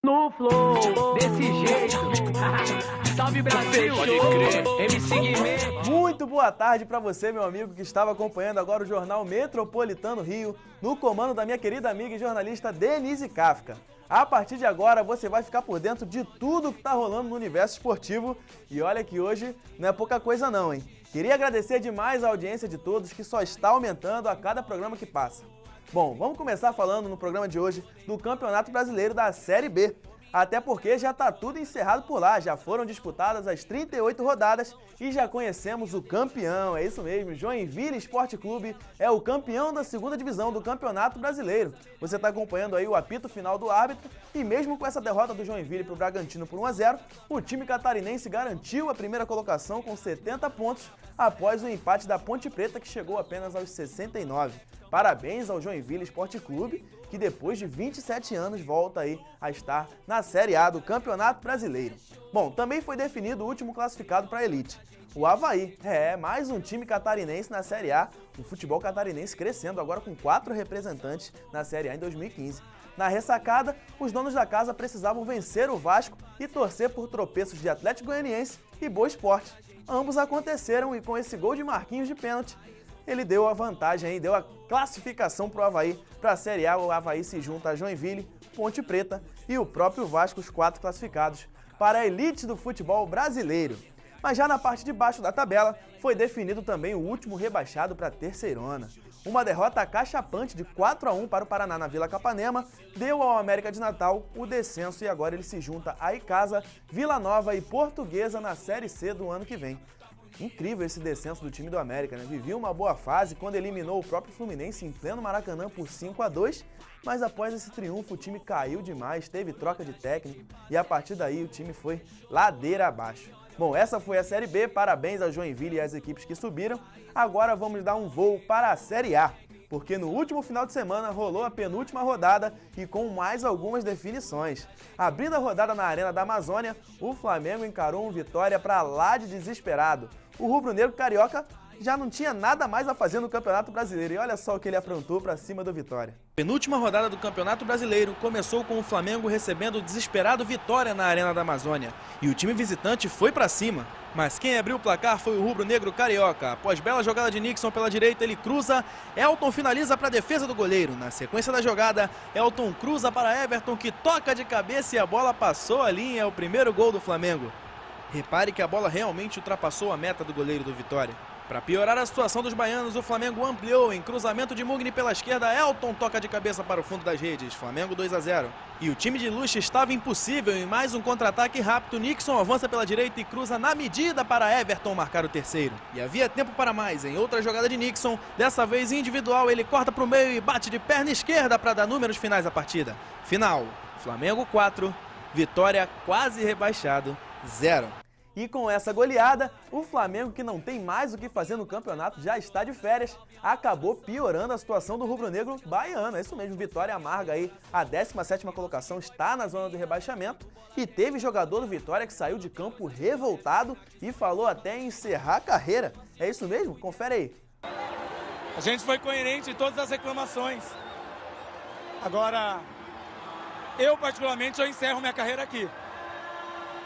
No flow, desse jeito. Salve Brasil, show. MC Guimê. Muito boa tarde para você, meu amigo, que estava acompanhando agora o Jornal Metropolitano Rio, no comando da minha querida amiga e jornalista Denise Kafka. A partir de agora, você vai ficar por dentro de tudo que tá rolando no universo esportivo. E olha que hoje não é pouca coisa não, hein? Queria agradecer demais a audiência de todos, que só está aumentando a cada programa que passa. Bom, vamos começar falando no programa de hoje do Campeonato Brasileiro da Série B. Até porque já está tudo encerrado por lá, já foram disputadas as 38 rodadas e já conhecemos o campeão, é isso mesmo, Joinville Esporte Clube é o campeão da segunda divisão do Campeonato Brasileiro. Você está acompanhando aí o apito final do árbitro e mesmo com essa derrota do Joinville para o Bragantino por 1-0, o time catarinense garantiu a primeira colocação com 70 pontos após o empate da Ponte Preta que chegou apenas aos 69. Parabéns ao Joinville Esporte Clube, que depois de 27 anos volta aí a estar na Série A do Campeonato Brasileiro. Bom, também foi definido o último classificado para a Elite, o Avaí. Mais um time catarinense na Série A, o futebol catarinense crescendo agora com 4 representantes na Série A em 2015. Na ressacada, os donos da casa precisavam vencer o Vasco e torcer por tropeços de Atlético Goianiense e Boa Esporte. Ambos aconteceram e com esse gol de Marquinhos de pênalti, ele deu a vantagem aí, deu a classificação para o Avaí. Para a Série A, o Avaí se junta a Joinville, Ponte Preta e o próprio Vasco, os 4 classificados para a elite do futebol brasileiro. Mas já na parte de baixo da tabela, foi definido também o último rebaixado para a Terceirona. Uma derrota acachapante de 4-1 para o Paraná na Vila Capanema deu ao América de Natal o descenso e agora ele se junta a Icasa, Vila Nova e Portuguesa na Série C do ano que vem. Incrível esse descenso do time do América, né? Vivia uma boa fase quando eliminou o próprio Fluminense em pleno Maracanã por 5-2, mas após esse triunfo o time caiu demais, teve troca de técnico e a partir daí o time foi ladeira abaixo. Bom, essa foi a Série B, parabéns ao Joinville e às equipes que subiram. Agora vamos dar um voo para a Série A, porque no último final de semana rolou a penúltima rodada e com mais algumas definições. Abrindo a rodada na Arena da Amazônia, o Flamengo encarou um Vitória para lá de desesperado. O rubro-negro carioca já não tinha nada mais a fazer no Campeonato Brasileiro e olha só o que ele aprontou para cima do Vitória. Penúltima rodada do Campeonato Brasileiro começou com o Flamengo recebendo o desesperado Vitória na Arena da Amazônia. E o time visitante foi para cima. Mas quem abriu o placar foi o rubro-negro carioca. Após bela jogada de Nixon pela direita, ele cruza. Elton finaliza para a defesa do goleiro. Na sequência da jogada, Elton cruza para Everton, que toca de cabeça e a bola passou a linha. É o primeiro gol do Flamengo. Repare que a bola realmente ultrapassou a meta do goleiro do Vitória. Para piorar a situação dos baianos, o Flamengo ampliou em cruzamento de Mugni pela esquerda. Elton toca de cabeça para o fundo das redes. Flamengo 2-0. E o time de Lucha estava impossível em mais um contra-ataque rápido. Nixon avança pela direita e cruza na medida para Everton marcar o terceiro. E havia tempo para mais em outra jogada de Nixon. Dessa vez individual, ele corta para o meio e bate de perna esquerda para dar números finais à partida. Final, Flamengo 4, Vitória quase rebaixado 0. E com essa goleada, o Flamengo, que não tem mais o que fazer no campeonato, já está de férias, acabou piorando a situação do rubro-negro baiano. É isso mesmo, Vitória amarga aí a 17ª colocação, está na zona do rebaixamento e teve jogador do Vitória que saiu de campo revoltado e falou até em encerrar a carreira. É isso mesmo? Confere aí. A gente foi coerente em todas as reclamações. Agora, eu particularmente, eu encerro minha carreira aqui.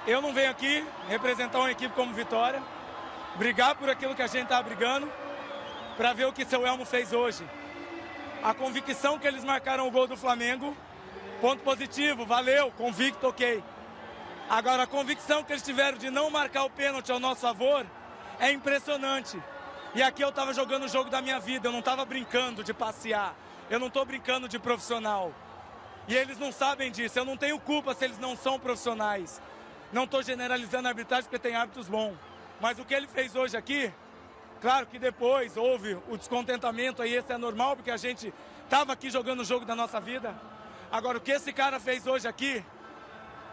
Eu não venho aqui representar uma equipe como Vitória, brigar por aquilo que a gente está brigando, para ver o que seu Elmo fez hoje. A convicção que eles marcaram o gol do Flamengo, ponto positivo, valeu, convicto, ok. Agora, a convicção que eles tiveram de não marcar o pênalti ao nosso favor é impressionante. E aqui eu estava jogando o jogo da minha vida, eu não estava brincando de passear, eu não estou brincando de profissional. E eles não sabem disso, eu não tenho culpa se eles não são profissionais. Não estou generalizando a arbitragem porque tem hábitos bons. Mas o que ele fez hoje aqui, claro que depois houve o descontentamento aí, esse é normal, porque a gente estava aqui jogando o jogo da nossa vida. Agora, o que esse cara fez hoje aqui,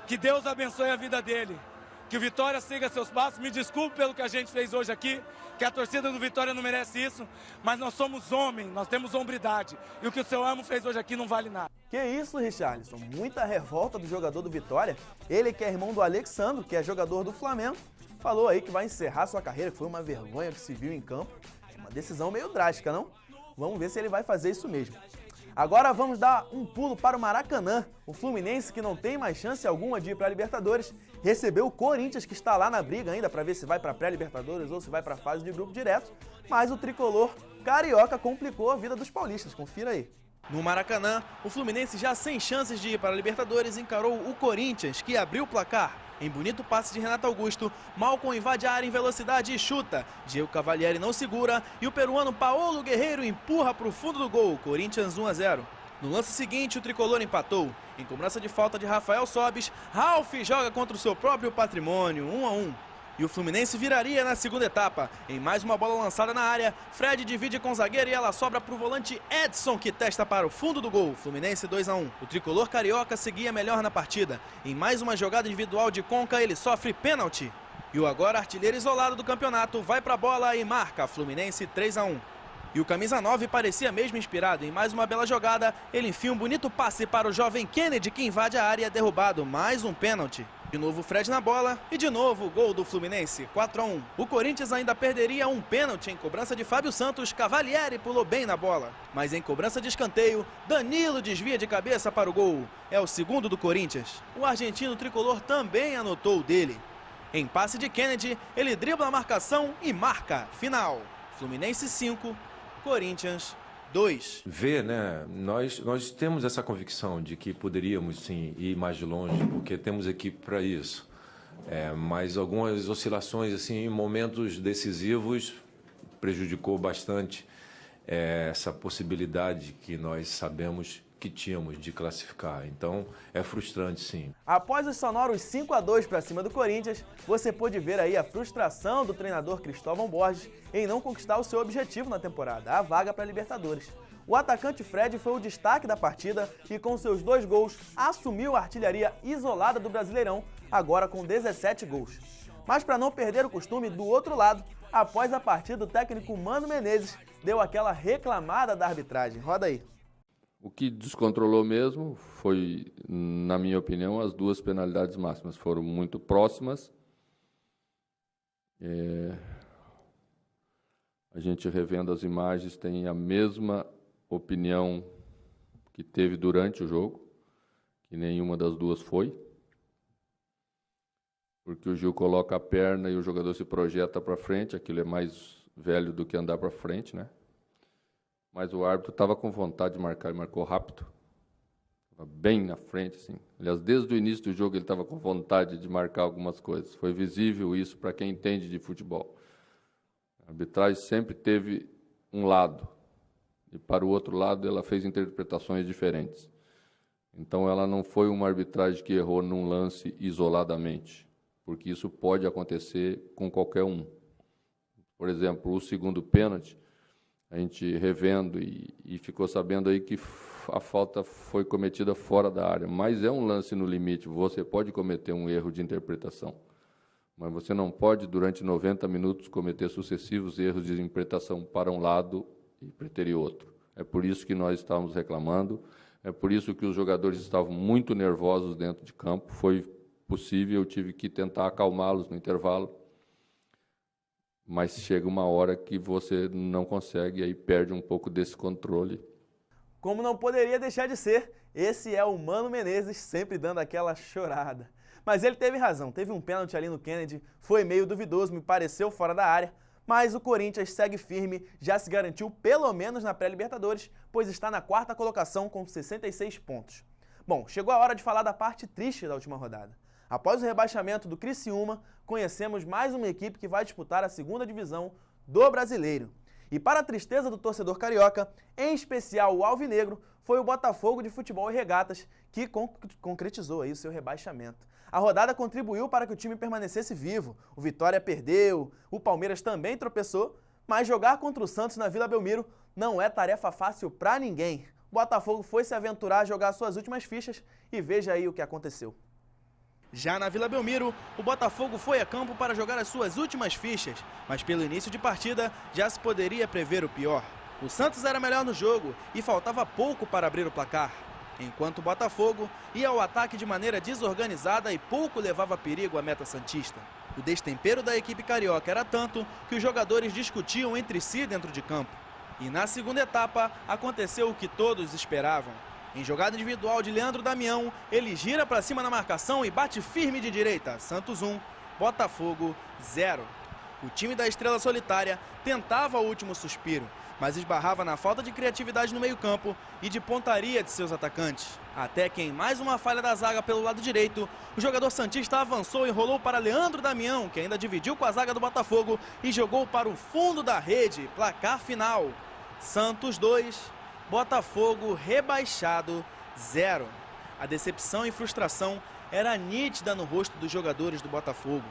que Deus abençoe a vida dele. Que o Vitória siga seus passos. Me desculpe pelo que a gente fez hoje aqui, que a torcida do Vitória não merece isso, mas nós somos homens, nós temos hombridade. E o que o seu Amo fez hoje aqui não vale nada. Que isso, Richarlison? Muita revolta do jogador do Vitória. Ele que é irmão do Alexandro, que é jogador do Flamengo, falou aí que vai encerrar sua carreira, que foi uma vergonha que se viu em campo. Uma decisão meio drástica, não? Vamos ver se ele vai fazer isso mesmo. Agora vamos dar um pulo para o Maracanã. O Fluminense, que não tem mais chance alguma de ir para a Libertadores, recebeu o Corinthians, que está lá na briga ainda para ver se vai para a pré-Libertadores ou se vai para a fase de grupo direto, mas o tricolor carioca complicou a vida dos paulistas, confira aí. No Maracanã, o Fluminense, já sem chances de ir para a Libertadores, encarou o Corinthians, que abriu o placar. Em bonito passe de Renato Augusto, Malcom invade a área em velocidade e chuta. Diego Cavalieri não segura e o peruano Paulo Guerreiro empurra para o fundo do gol. Corinthians 1-0. No lance seguinte, o tricolor empatou. Em cobrança de falta de Rafael Sobis, Ralf joga contra o seu próprio patrimônio, 1-1. E o Fluminense viraria na segunda etapa. Em mais uma bola lançada na área, Fred divide com o zagueiro e ela sobra para o volante Edson, que testa para o fundo do gol. Fluminense 2-1. O tricolor carioca seguia melhor na partida. Em mais uma jogada individual de Conca, ele sofre pênalti. E o agora artilheiro isolado do campeonato vai para a bola e marca. Fluminense 3-1. E o camisa 9 parecia mesmo inspirado. Em mais uma bela jogada, ele enfia um bonito passe para o jovem Kennedy, que invade a área, derrubado. Mais um pênalti. De novo o Fred na bola e de novo o gol do Fluminense, 4-1. O Corinthians ainda perderia um pênalti em cobrança de Fábio Santos. Cavalieri pulou bem na bola. Mas em cobrança de escanteio, Danilo desvia de cabeça para o gol. É o segundo do Corinthians. O argentino tricolor também anotou o dele. Em passe de Kennedy, ele dribla a marcação e marca. Final. Fluminense 5, Corinthians 2. Né? Nós temos essa convicção de que poderíamos sim ir mais longe, porque temos equipe para isso. Mas algumas oscilações assim, em momentos decisivos prejudicou bastante essa possibilidade que nós sabemos que tínhamos de classificar. Então, é frustrante, sim. Após os sonoros 5-2 para cima do Corinthians, você pôde ver aí a frustração do treinador Cristóvão Borges em não conquistar o seu objetivo na temporada, a vaga para a Libertadores. O atacante Fred foi o destaque da partida e com seus 2 gols assumiu a artilharia isolada do Brasileirão, agora com 17 gols. Mas para não perder o costume, do outro lado, após a partida, o técnico Mano Menezes deu aquela reclamada da arbitragem. Roda aí. O que descontrolou mesmo foi, na minha opinião, as 2 penalidades máximas. Foram muito próximas. A gente revendo as imagens tem a mesma opinião que teve durante o jogo, que nenhuma das 2 foi. Porque o Gil coloca a perna e o jogador se projeta para frente, aquilo é mais velho do que andar para frente, né? Mas o árbitro estava com vontade de marcar e marcou rápido. Estava bem na frente, assim. Aliás, desde o início do jogo ele estava com vontade de marcar algumas coisas. Foi visível isso para quem entende de futebol. A arbitragem sempre teve um lado. E para o outro lado ela fez interpretações diferentes. Então ela não foi uma arbitragem que errou num lance isoladamente. Porque isso pode acontecer com qualquer um. Por exemplo, o segundo pênalti, a gente revendo e ficou sabendo aí que a falta foi cometida fora da área. Mas é um lance no limite, você pode cometer um erro de interpretação. Mas você não pode, durante 90 minutos, cometer sucessivos erros de interpretação para um lado e preterir outro. É por isso que nós estávamos reclamando, é por isso que os jogadores estavam muito nervosos dentro de campo. Foi possível, eu tive que tentar acalmá-los no intervalo. Mas chega uma hora que você não consegue, aí perde um pouco desse controle. Como não poderia deixar de ser, esse é o Mano Menezes, sempre dando aquela chorada. Mas ele teve razão, teve um pênalti ali no Kennedy, foi meio duvidoso, me pareceu fora da área, mas o Corinthians segue firme, já se garantiu pelo menos na pré-Libertadores, pois está na 4ª colocação com 66 pontos. Bom, chegou a hora de falar da parte triste da última rodada. Após o rebaixamento do Criciúma, conhecemos mais uma equipe que vai disputar a 2ª divisão do Brasileiro. E para a tristeza do torcedor carioca, em especial o alvinegro, foi o Botafogo de Futebol e Regatas que concretizou aí o seu rebaixamento. A rodada contribuiu para que o time permanecesse vivo. O Vitória perdeu, o Palmeiras também tropeçou, mas jogar contra o Santos na Vila Belmiro não é tarefa fácil para ninguém. O Botafogo foi se aventurar a jogar suas últimas fichas e veja aí o que aconteceu. Já na Vila Belmiro, o Botafogo foi a campo para jogar as suas últimas fichas, mas pelo início de partida já se poderia prever o pior. O Santos era melhor no jogo e faltava pouco para abrir o placar, enquanto o Botafogo ia ao ataque de maneira desorganizada e pouco levava perigo à meta santista. O destempero da equipe carioca era tanto que os jogadores discutiam entre si dentro de campo. E na segunda etapa, aconteceu o que todos esperavam. Em jogada individual de Leandro Damião, ele gira para cima na marcação e bate firme de direita. Santos 1, Botafogo 0. O time da Estrela Solitária tentava o último suspiro, mas esbarrava na falta de criatividade no meio-campo e de pontaria de seus atacantes. Até que em mais uma falha da zaga pelo lado direito, o jogador santista avançou e rolou para Leandro Damião, que ainda dividiu com a zaga do Botafogo e jogou para o fundo da rede. Placar final: Santos 2, Botafogo rebaixado 0. A decepção e frustração era nítida no rosto dos jogadores do Botafogo.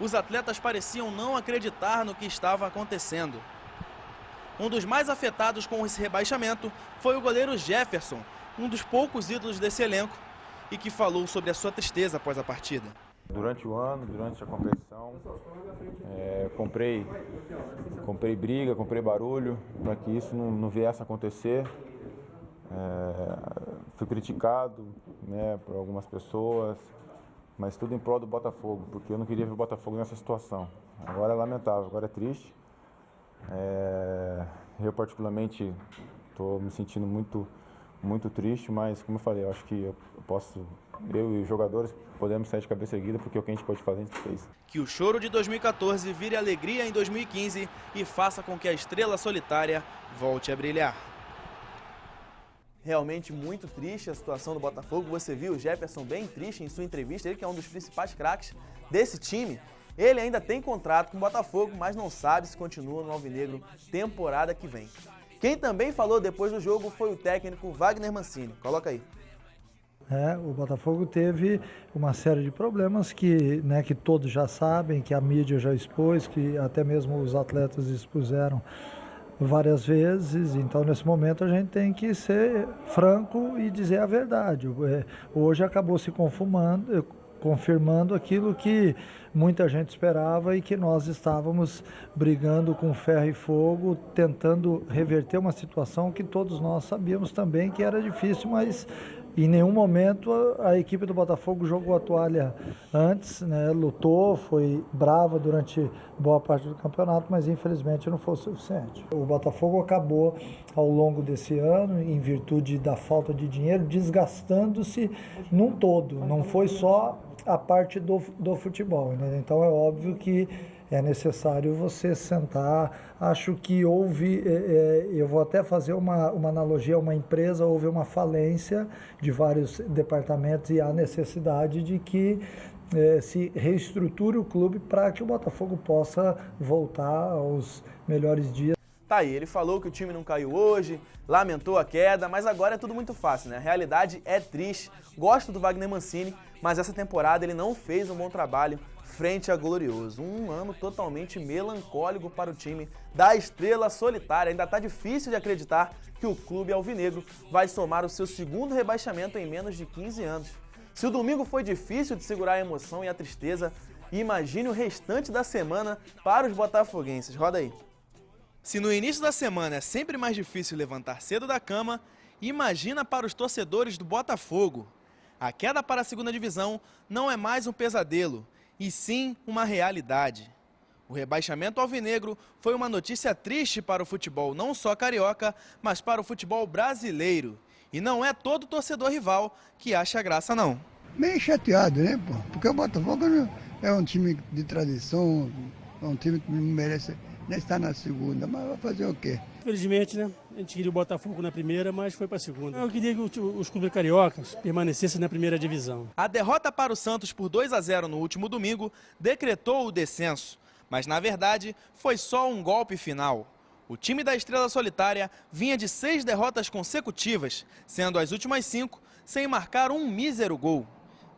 Os atletas pareciam não acreditar no que estava acontecendo. Um dos mais afetados com esse rebaixamento foi o goleiro Jefferson, um dos poucos ídolos desse elenco, e que falou sobre a sua tristeza após a partida. Durante o ano, durante a competição, comprei briga, comprei barulho para que isso não viesse a acontecer. Fui criticado, né, por algumas pessoas, mas tudo em prol do Botafogo, porque eu não queria ver o Botafogo nessa situação. Agora é lamentável, agora é triste. Eu particularmente estou me sentindo muito triste, mas como eu falei, eu acho que eu e os jogadores podemos sair de cabeça erguida, porque o que a gente pode fazer, a gente fez. Que o choro de 2014 vire alegria em 2015 e faça com que a Estrela Solitária volte a brilhar. Realmente muito triste a situação do Botafogo. Você viu o Jefferson bem triste em sua entrevista, ele que é um dos principais craques desse time. Ele ainda tem contrato com o Botafogo, mas não sabe se continua no Alvinegro temporada que vem. Quem também falou depois do jogo foi o técnico Wagner Mancini. Coloca aí. O Botafogo teve uma série de problemas que todos já sabem, que a mídia já expôs, que até mesmo os atletas expuseram várias vezes. Então, nesse momento, a gente tem que ser franco e dizer a verdade. Hoje acabou se confirmando aquilo que muita gente esperava e que nós estávamos brigando com ferro e fogo, tentando reverter uma situação que todos nós sabíamos também que era difícil, mas em nenhum momento a equipe do Botafogo jogou a toalha antes, né? Lutou, foi brava durante boa parte do campeonato, mas infelizmente não foi o suficiente. O Botafogo acabou ao longo desse ano, em virtude da falta de dinheiro, desgastando-se num todo, não foi só a parte do futebol, né? Então é óbvio que é necessário você sentar. Acho que houve, eu vou até fazer uma analogia, uma empresa, houve uma falência de vários departamentos e há necessidade de que se reestruture o clube para que o Botafogo possa voltar aos melhores dias. Tá aí, ele falou que o time não caiu hoje, lamentou a queda, mas agora é tudo muito fácil, né? A realidade é triste. Gosto do Wagner Mancini, mas essa temporada ele não fez um bom trabalho frente a Glorioso. Um ano totalmente melancólico para o time da Estrela Solitária. Ainda tá difícil de acreditar que o clube alvinegro vai somar o seu segundo rebaixamento em menos de 15 anos. Se o domingo foi difícil de segurar a emoção e a tristeza, imagine o restante da semana para os botafoguenses. Roda aí. Se no início da semana é sempre mais difícil levantar cedo da cama, imagina para os torcedores do Botafogo. A queda para a segunda divisão não é mais um pesadelo, e sim uma realidade. O rebaixamento alvinegro foi uma notícia triste para o futebol não só carioca, mas para o futebol brasileiro. E não é todo torcedor rival que acha graça, não. Meio chateado, né, pô? Porque o Botafogo é um time de tradição, é um time que não merece nem estar na segunda, mas vai fazer o quê? Infelizmente, né? A gente queria o Botafogo na primeira, mas foi para a segunda. Eu queria que os clubes cariocas permanecessem na primeira divisão. A derrota para o Santos por 2-0 no último domingo decretou o descenso, mas na verdade foi só um golpe final. O time da Estrela Solitária vinha de 6 derrotas consecutivas, sendo as últimas 5 sem marcar um mísero gol.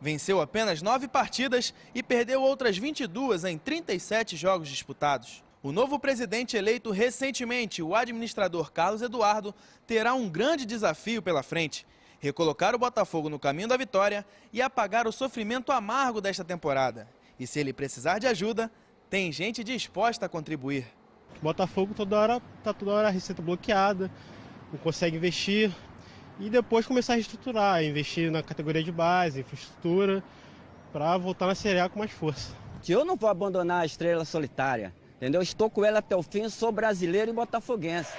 Venceu apenas 9 partidas e perdeu outras 22 em 37 jogos disputados. O novo presidente eleito recentemente, o administrador Carlos Eduardo, terá um grande desafio pela frente: recolocar o Botafogo no caminho da vitória e apagar o sofrimento amargo desta temporada. E se ele precisar de ajuda, tem gente disposta a contribuir. O Botafogo toda hora a receita bloqueada, não consegue investir e depois começar a reestruturar, investir na categoria de base, infraestrutura, para voltar na Série A com mais força. Eu não vou abandonar a Estrela Solitária. entendeu? Estou com ele até o fim, sou brasileiro e botafoguense.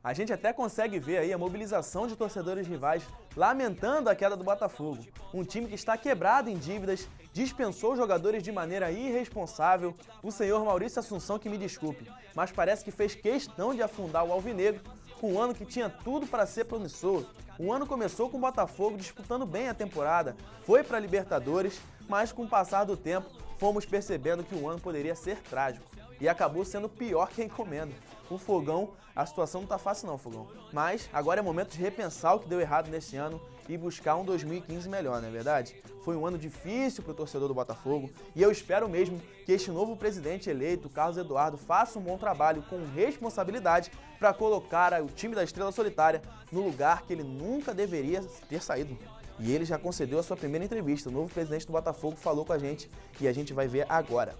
A gente até consegue ver aí a mobilização de torcedores rivais lamentando a queda do Botafogo. Um time que está quebrado em dívidas, dispensou jogadores de maneira irresponsável. O senhor Maurício Assunção que me desculpe, mas parece que fez questão de afundar o alvinegro com um ano que tinha tudo para ser promissor. O ano começou com o Botafogo disputando bem a temporada, foi para a Libertadores, mas com o passar do tempo fomos percebendo que o ano poderia ser trágico. E acabou sendo pior que a encomenda. O Fogão, a situação não tá fácil não, Fogão. Mas agora é momento de repensar o que deu errado nesse ano e buscar um 2015 melhor, não é verdade? Foi um ano difícil para o torcedor do Botafogo e eu espero mesmo que este novo presidente eleito, Carlos Eduardo, faça um bom trabalho com responsabilidade para colocar o time da Estrela Solitária no lugar que ele nunca deveria ter saído. E ele já concedeu a sua primeira entrevista. O novo presidente do Botafogo falou com a gente e a gente vai ver agora.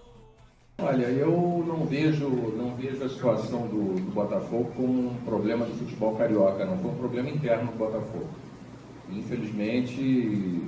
Olha, eu não vejo a situação do Botafogo como um problema do futebol carioca, não. Foi um problema interno do Botafogo. Infelizmente,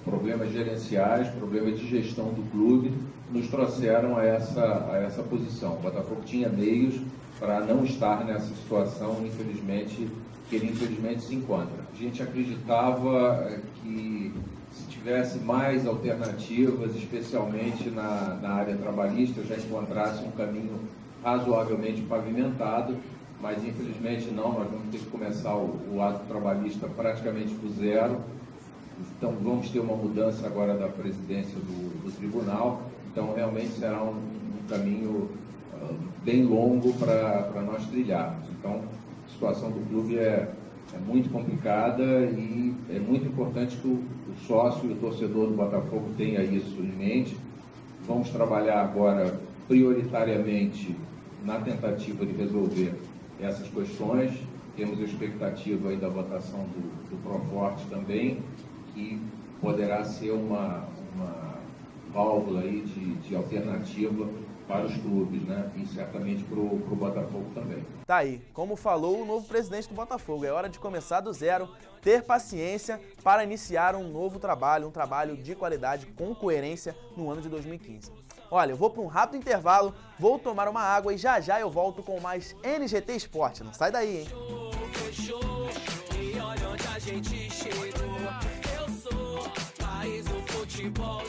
problemas gerenciais, problemas de gestão do clube nos trouxeram a essa posição. O Botafogo tinha meios para não estar nessa situação, infelizmente, que ele infelizmente se encontra. A gente acreditava que se tivesse mais alternativas, especialmente na área trabalhista, já encontrasse um caminho razoavelmente pavimentado, mas infelizmente não, nós vamos ter que começar o ato trabalhista praticamente do zero. Então vamos ter uma mudança agora da presidência do tribunal, então realmente será um caminho bem longo para nós trilharmos. Então a situação do clube é muito complicada e é muito importante que o sócio e o torcedor do Botafogo tenha isso em mente. Vamos trabalhar agora prioritariamente na tentativa de resolver essas questões. Temos a expectativa aí da votação do Proforte também, que poderá ser uma válvula aí de alternativa para os clubes, né? E certamente para o Botafogo também. Tá aí, como falou o novo presidente do Botafogo, é hora de começar do zero, ter paciência para iniciar um novo trabalho, um trabalho de qualidade com coerência no ano de 2015. Olha, eu vou para um rápido intervalo, vou tomar uma água e já já eu volto com mais NGT Esporte. Não sai daí, hein? E olha onde a gente chegou. Eu sou país do futebol.